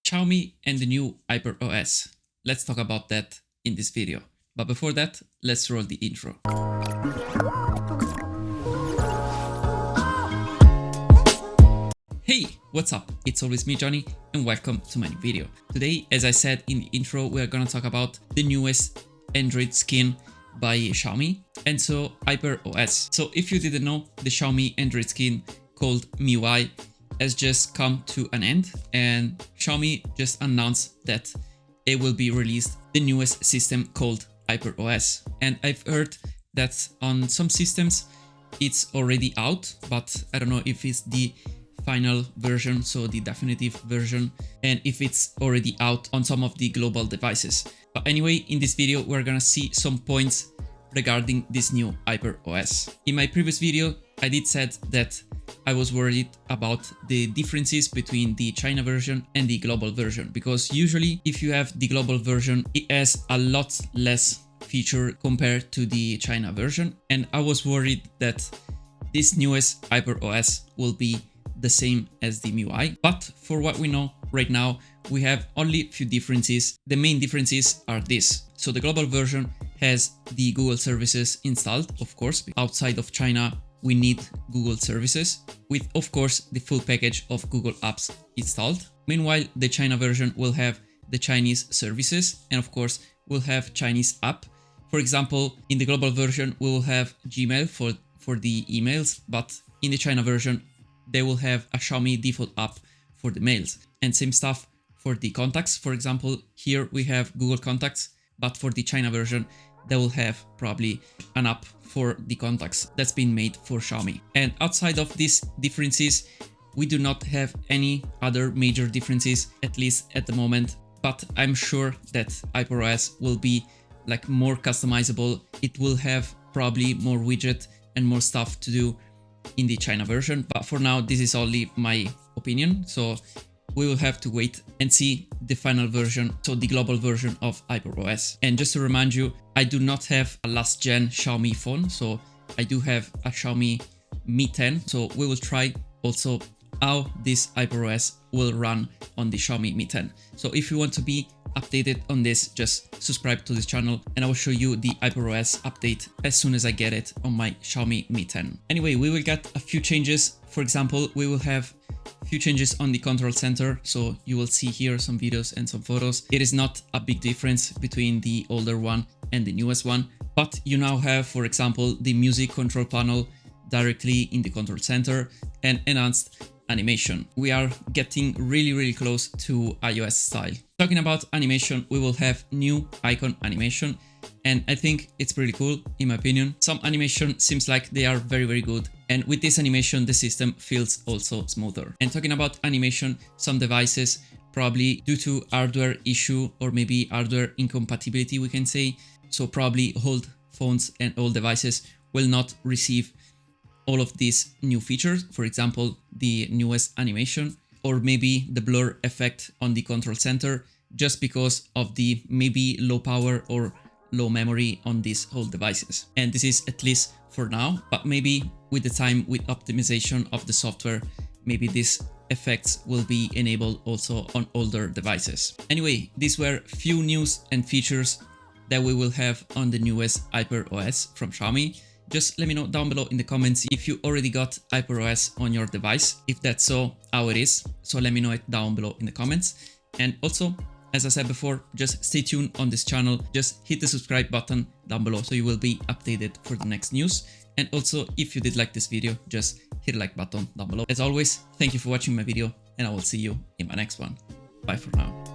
Xiaomi and the new HyperOS. Let's talk about that in this video. But before that, let's roll the intro. Hey, what's up? It's always me, Johnny, and welcome to my new video. Today, as I said in the intro, we're gonna talk about the newest Android skin by Xiaomi, and so HyperOS. So if you didn't know, the Xiaomi Android skin called MIUI has just come to an end, and Xiaomi just announced that it will be released the newest system called HyperOS. And I've heard that on some systems it's already out, but I don't know if it's the final version, so the definitive version, and if it's already out on some of the global devices. But anyway, in this video we're gonna see some points regarding this new HyperOS. In my previous video I did said that I was worried about the differences between the China version and the global version, because usually if you have the global version it has a lot less feature compared to the China version, and I was worried that this newest HyperOS will be the same as the MIUI. But for what we know right now, we have only a few differences. The main differences are this. So the global version has the Google services installed, of course. Outside of China, we need Google services with, of course, the full package of Google apps installed. Meanwhile, the China version will have the Chinese services and, of course, will have Chinese app. For example, in the global version, we will have Gmail for the emails, but in the China version, they will have a Xiaomi default app for the mails, and same stuff for the contacts. For example, here we have Google Contacts, but for the China version, they will have probably an app for the contacts that's been made for Xiaomi. And outside of these differences, we do not have any other major differences, at least at the moment, but I'm sure that HyperOS will be like more customizable. It will have probably more widget and more stuff to do in the China version, but for now this is only my opinion, so we will have to wait and see the final version, so the global version of HyperOS. And just to remind you, I do not have a last gen Xiaomi phone, so I do have a Xiaomi Mi 10, so we will try also how this HyperOS will run on the Xiaomi Mi 10. So if you want to be updated on this, just subscribe to this channel and I will show you the HyperOS update as soon as I get it on my Xiaomi Mi 10. Anyway, we will get a few changes. For example, we will have a few changes on the control center, so you will see here some videos and some photos. It is not a big difference between the older one and the newest one, but you now have, for example, the music control panel directly in the control center and enhanced animation. We are getting really close to iOS style. Talking about animation, we will have new icon animation, and I think it's pretty cool in my opinion. Some animation seems like they are very good, and with this animation the system feels also smoother. And talking about animation, some devices, probably due to hardware issue or maybe hardware incompatibility we can say, so probably old phones and old devices will not receive all of these new features, for example, the newest animation, or maybe the blur effect on the control center, just because of the maybe low power or low memory on these old devices. And this is at least for now, but maybe with the time, with optimization of the software, maybe these effects will be enabled also on older devices. Anyway, these were few news and features that we will have on the newest HyperOS from Xiaomi. Just let me know down below in the comments if you already got HyperOS on your device. If that's so, how it is. So let me know it down below in the comments. And also, as I said before, just stay tuned on this channel. Just hit the subscribe button down below so you will be updated for the next news. And also, if you did like this video, just hit the like button down below. As always, thank you for watching my video, and I will see you in my next one. Bye for now.